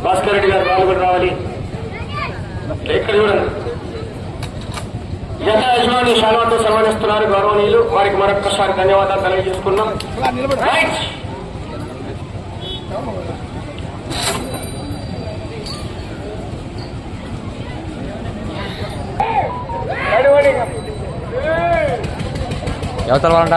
భాస్కర్ రెడ్డి గారు పాల్గొని రావాలి. ఇక్కడ చూడండి, జత యజమాని శాలువాతో సన్మానిస్తున్నారు గౌరవనీయులు. వారికి మరొక్కసారి ధన్యవాదాలు తెలియజేసుకున్నాం. ఎవతల వాళ్ళ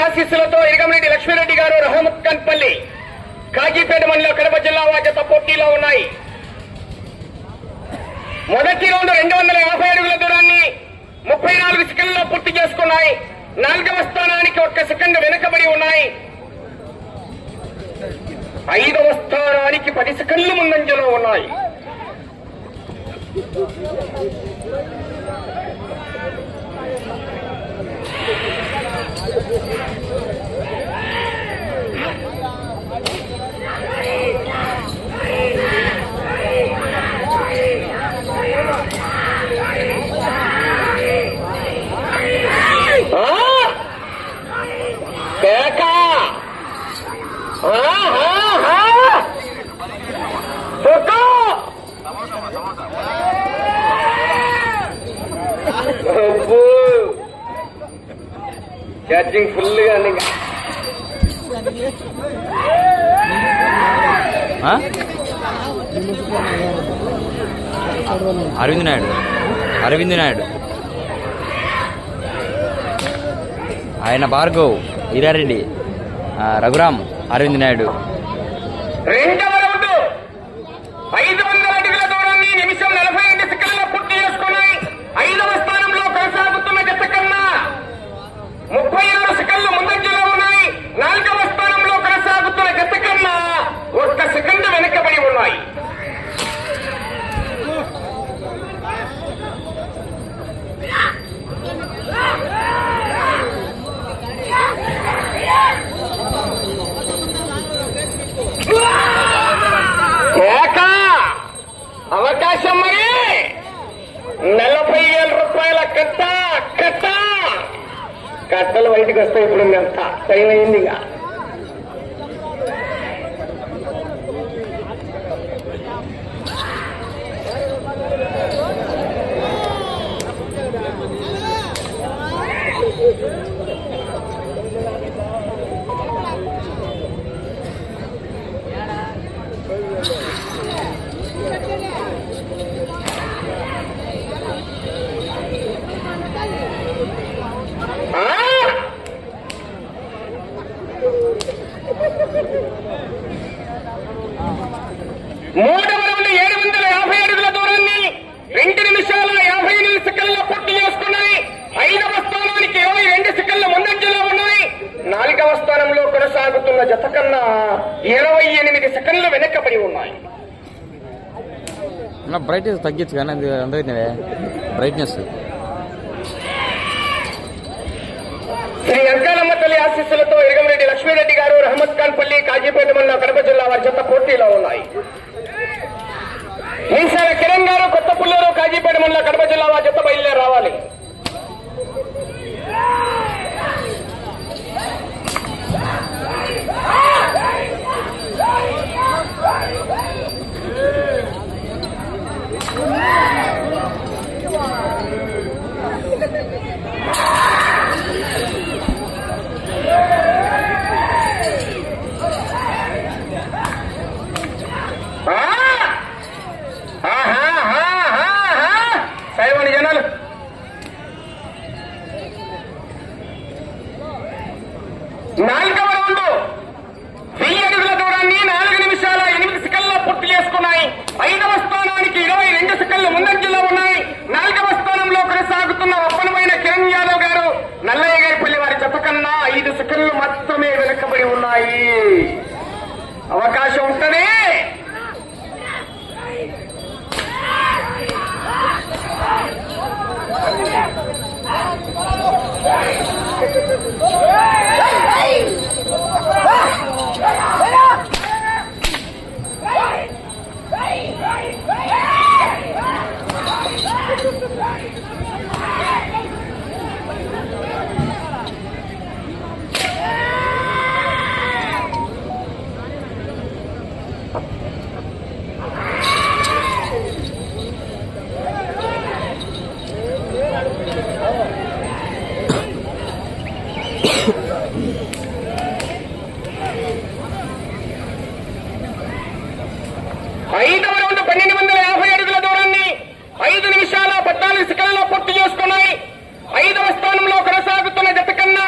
ఆశీస్సులతో ఇరగంరెడ్డి లక్ష్మీరెడ్డి గారు రహమత్ఖాన్పల్లి కాజీపేట మండలం కడప జిల్లా జత పోటీలో ఉన్నాయి. మొదటి రౌండ్ 250 అడుగుల దూరాన్ని 34 సెకండ్లలో పూర్తి చేసుకున్నాయి. 4వ స్థానానికి 1 సెకండ్ వెనుకబడి ఉన్నాయి. 5వ స్థానానికి 10 సెకండ్లు ముందంజలో ఉన్నాయి. ఛార్జింగ్ ఫుల్ గా అరవింద్ నాయుడు ఆయన భార్గవ్ ఈరారెడ్డి రఘురామ్ అరవింద్ నాయుడు. రెండవ రౌండ్ 500 అడుగుల దూరాన్ని నిమిషం 42 సెకండ్లలో పూర్తి చేసుకున్నాయి. 5వ స్థానంలో కొనసాగుతున్న జత కన్నా 36 సెకండ్లు ముందంజలో ఉన్నాయి. 4వ స్థానంలో కొనసాగుతున్న జత కన్నా 1 సెకండ్ వెనుకబడి ఉన్నాయి. అవకాశం మరి 40,000 రూపాయల కట్టలు బయటకు వస్తాయి. ఇప్పుడు ఎంత టైం అయింది. ఇక మూడవ రౌండ్ 750 అడుగుల దూరాన్ని 2 నిమిషాల 58 సెకండ్లలో పూర్తి చేసుకున్నాయి. 5వ స్థానానికి 22 సెకండ్ల ముందంజలో ఉన్నాయి. 4వ స్థానంలో కొనసాగుతున్న జత కన్నా 28 సెకండ్లు వెనకబడి ఉన్నాయి. బ్రైట్నెస్ తగ్గించు కానీ అందరికీ బ్రైట్నెస్. శ్రీ అంకాలమ్మ తల్లి ఆశీస్సులతో ఇరగంరెడ్డి లక్ష్మీరెడ్డి గారు రహమత్ఖాన్పల్లి కాజీపేట మండలం కడప జిల్లా వారి జత పోటీలో ఉన్నాయి. మీసాల కిరణ్ గారు కొత్తపుల్లూరు కాజీపేట మండలం కడప జిల్లా వారి జత బయలుదేరి రావాలి. సైవని జనాలు 4వ రౌండ్ 1000 అడుగుల దూరాన్ని 4 నిమిషాల 8 సెకండ్లలో పూర్తి చేసుకున్నాయి. 5వ స్థానానికి 22 సెకండ్లు ముందంజలో ఉన్నాయి. 4వ స్థానంలో కొనసాగుతున్న ఒప్పనమైన కిరణ్ యాదవ్ గారు నల్లయ్య గారి పల్లి వారి జత కన్నా 5 సెకండ్లు మాత్రమే వెనకబడి ఉన్నాయి. అవకాశం ఉంటది. ఐదవ రౌండ్ 1250 అడుగుల దూరాన్ని 5 నిమిషాల 14 సెకండ్లలో పూర్తి చేసుకున్నాయి. 5వ స్థానంలో కొనసాగుతున్న జత కన్నా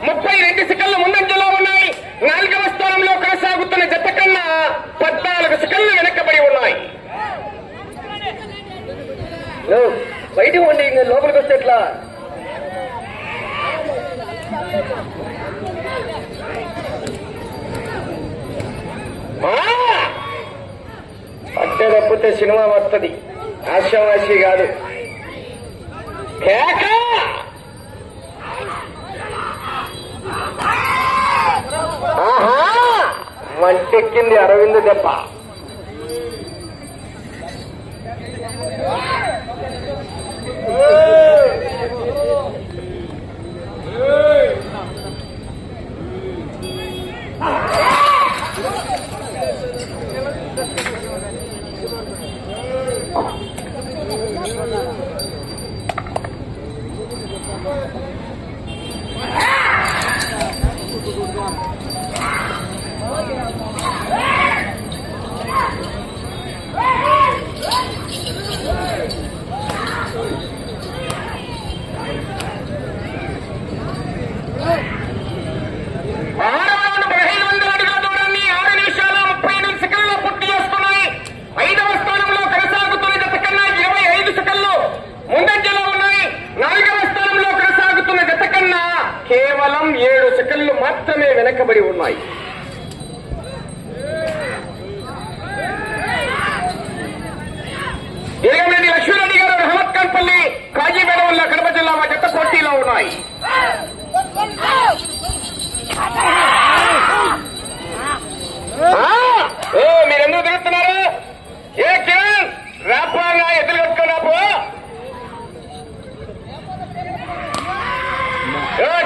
32 సెకండ్లు ముందంజలో ఉన్నాయి. 4వ స్థానంలో కొనసాగుతున్న జత కన్నా 14 సెకండ్లు వెనకబడి ఉన్నాయి. బయటికి ఉండి లోపలికి వస్తే ఎట్లా? అట్టే తప్పితే సినిమా వస్తుంది, ఆశావాసి కాదు. కేక ఆహా మంటెక్కింది అరవింద్ దెబ్బ. కేవలం 7 సెకండ్లు మాత్రమే వెనకబడి ఉన్నాయి. ఇరగంరెడ్డి లక్ష్మీరెడ్డి గారు, రహమత్ ఖాన్ పల్లి, కాజీపేట వల్ల కడప జిల్లా జత పోటీలో ఉన్నాయి. మీరెందుకు తిరుగుతున్నారు? ఏ కిరణ్ రాపా ఎదురు కట్టుకో రాపో.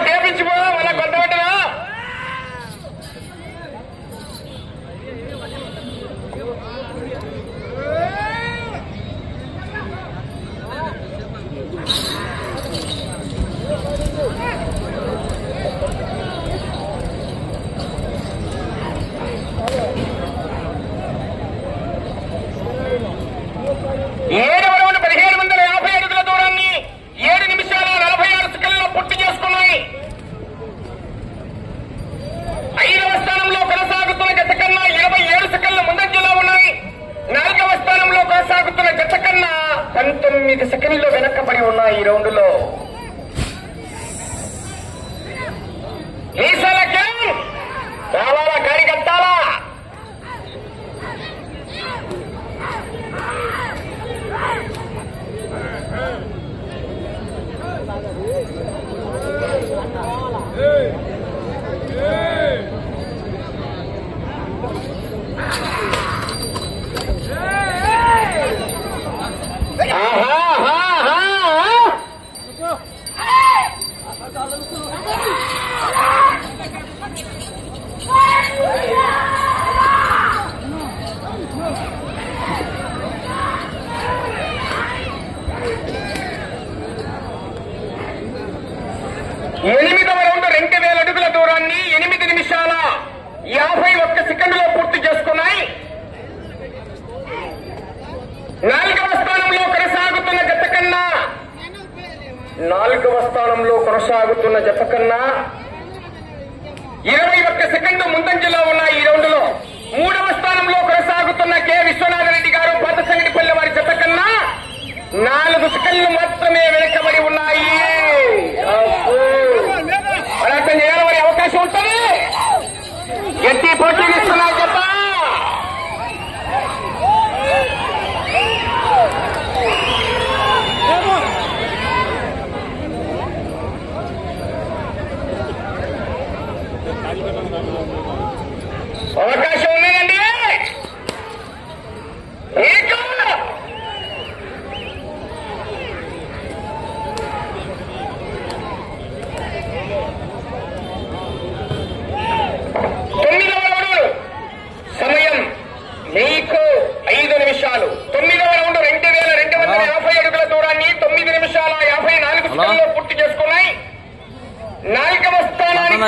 చేపించిపో వాళ్ళ కొత్త పెట్టనా? ఏడవ రౌండ్ 1750 అడుగుల దూరాన్ని 7 నిమిషాల 46 సెకండ్లలో పూర్తి చేసుకున్నాయి. 5వ స్థానంలో కొనసాగుతున్న జత కన్నా 27 సెకండ్ల ముందంజలో ఉన్నాయి. 4వ స్థానంలో కొనసాగుతున్న జత కన్నా 19 సెకండ్లు వెనక్కబడి ఉన్నాయి. ఈ రౌండ్లో ఈసాలకి రావాలా గాడి కట్టాలా? ఎనిమిదవ రౌండ్ 2000 అడుగుల దూరాన్ని 8 నిమిషాల 51 సెకండ్లో పూర్తి చేసుకున్నాయి. 4వ స్థానంలో కొనసాగుతున్న జత కన్నా 21 సెకండ్లు ముందంజలో ఉన్నాయి. ఈ రౌండ్లో 3వ స్థానంలో కొనసాగుతున్న కె విశ్వనాథరెడ్డి గారు, పాతసంగటిపల్లి వారి జత కన్నా 4 సెకండ్లు మాత్రమే వెనకబడి ఉన్నాయి. అర్థం అవకాశం ఉంటుంది. గట్టి పోటీలు ఇస్తున్నారు జత. అవకాశం ఉన్నదండి. సమయం మీకు 5 నిమిషాలు. 9వ రౌండ్ 2250 అడుగుల దూరాన్ని 9 నిమిషాల 54 సెకండ్లలో పూర్తి చేసుకున్నాయి. 4వ స్థానానికి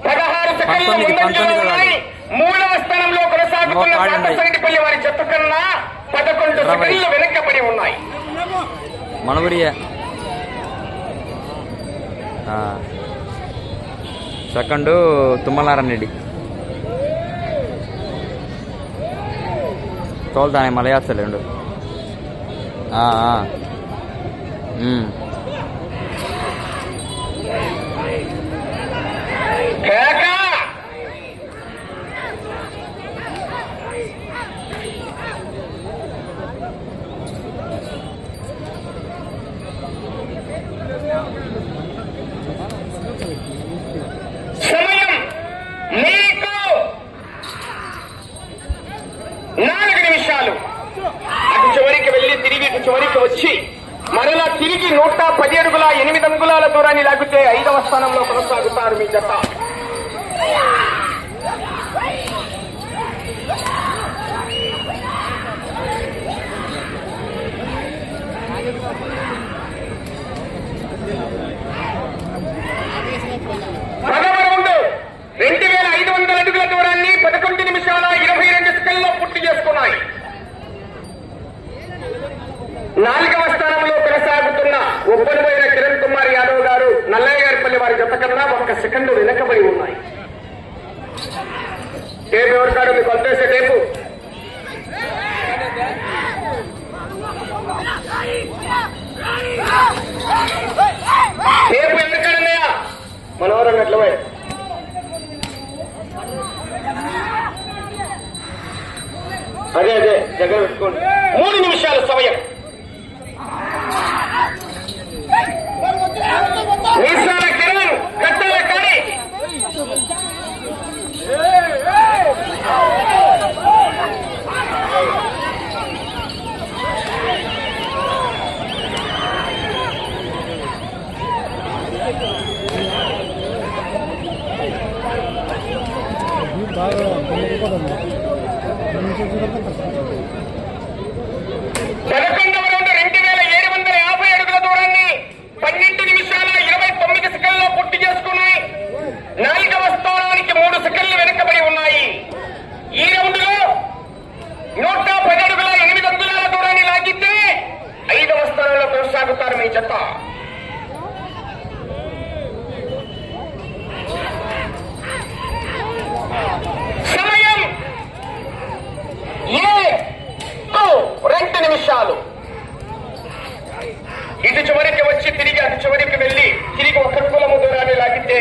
16 సెకండ్లు ముందంజలో ఉన్నాయి. 3వ స్థానంలో కొనసాగుతున్న పాతసంగిపల్లి వారి జత కన్నా 11 సెకండ్లు వెనక్కబడి ఉన్నాయి. మనబడియే సెకండ్ తుమ్మలారాయణ రెడ్డి తోలుతానే మళ్ళీ వేస్తలేండు. సమయం మీకు 4 నిమిషాలు. అటు చివరికి వెళ్లి తిరిగి ఇటు చివరికి వచ్చి మరలా తిరిగి 110 అడుగుల 8 అంగుళాల దూరాన్ని లాగితే 5వ స్థానంలో కొనసాగుతారు మీ జత. పదవ రౌండ్ 2500 అడుగుల దూరాన్ని 11 నిమిషాల 22 సెకండ్లలో పూర్తి చేసుకున్నాయి. 4వ స్థానంలో కొనసాగుతున్న ఒప్పనిపోయిన కిరణ్ కుమార్ యాదవ్ గారు నల్లయ్యగారిపల్లి వారి జత కన్నా 1 సెకండ్ వెనకబడి ఉన్నాయి. టేపు ఎవరు కాడు మీకు కొలిపేసే టేపు. టేపు ఎవరికాడన్నాయా మనోరన్నట్లు అదే దగ్గర పెట్టుకోండి. 3 నిమిషాల సమయం. మీసాల కిరణ్ కట్టాల కాడి పదకొండవ రౌండ్ 2750 అడుగుల దూరాన్ని 12 నిమిషాల 29 సెకండ్లలో పూర్తి చేసుకున్నాయి. 4వ స్థానానికి 3 సెకండ్లు వెనకబడి ఉన్నాయి. ఈ రౌండ్ లో 110 అడుగుల 8 అంగుళాల దూరాన్ని లాగితే 5వ స్థానంలో కొనసాగుతారు మీ జత. సమయం 2 నిమిషాలు. ఇటు చివరికి వచ్చి తిరిగి అటు చివరికి వెళ్లి తిరిగి 1 అంగుళము దూరాన్ని లాగితే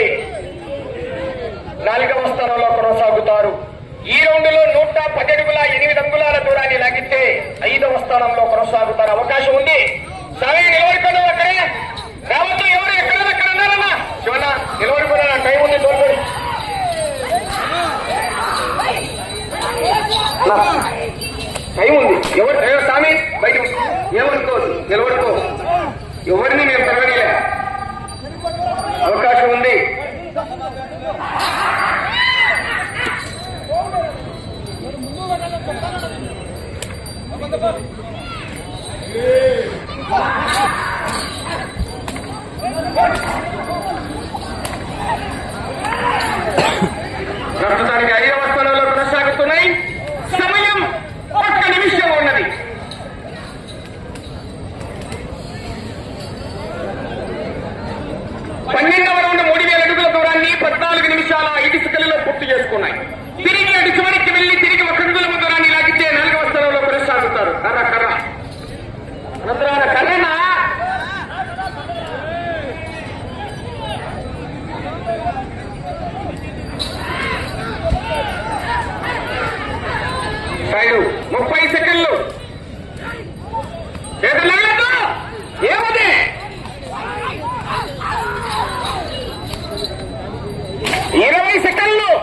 4వ స్థానంలో కొనసాగుతారు. ఈ రౌండ్ లో 110 అడుగుల 8 అంగుళాల దూరాన్ని లాగితే 5వ స్థానంలో కొనసాగుతారు. అవకాశం ఉంది. సమయం నిలబడుకోండి. అక్కడే రావద్దు. ఎవరు ఎక్కడ ఉన్నారన్నా శివన్న నిలబడుకున్నా. టైం ఉంది. తోలుకొని టైం ఉంది. ఎవరు స్వామి బయట ఏమనుకోవద్దు. నిలబడుకో. ఎవరిని మేము తరగడిలే. అవకాశం ఉంది. ప్రస్తుతానికి 5వ స్థానంలో కొనసాగుతున్నాయి. సమయం 1 నిమిషం ఉన్నది. పన్నెండవ రౌండ్ 3000 అడుగుల దూరాన్ని 14 నిమిషాల 5 సెకండ్లలో పూర్తి చేసుకున్నాయి. తిరిగి అటు చివరికి వెళ్లి తిరిగి 1 అంగుళము దూరాన్ని లాగితే 4వ స్థానంలో కొనసాగుతారు. కర్ర అనంతరాన కర్రనా సెకండ్లు.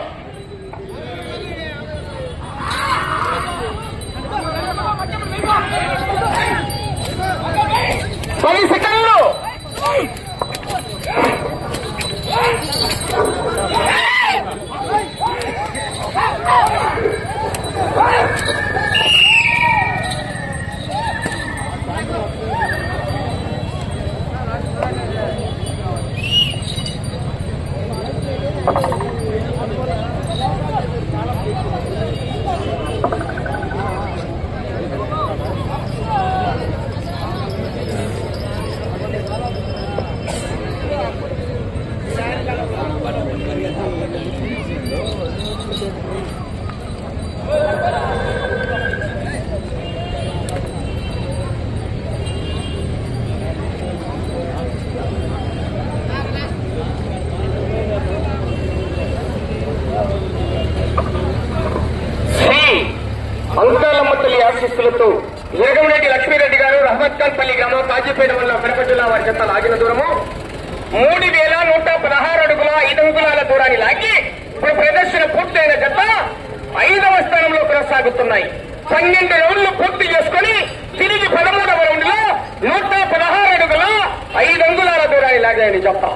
10 సెకండ్లు. అంకాలమ్మ తల్లి ఆశీస్సులతో ఎరగమరెడ్డి లక్ష్మీరెడ్డి గారు రహమత్ఖాన్పల్లి గ్రామం కాజీపేట వల్ల కడప జిల్లా వారి జత లాగిన దూరము 3116 అడుగుల 5 అంగుళాల దూరాన్ని లాగి ఇప్పుడు ప్రదర్శన పూర్తయిన జత 5వ స్థానంలో కొనసాగుతున్నాయి. 12 రౌండ్లు పూర్తి చేసుకుని తిరిగి 13వ రౌండ్ లో 116 అడుగుల 5 అంగుళాల దూరాన్ని లాగాయని చెప్తాం.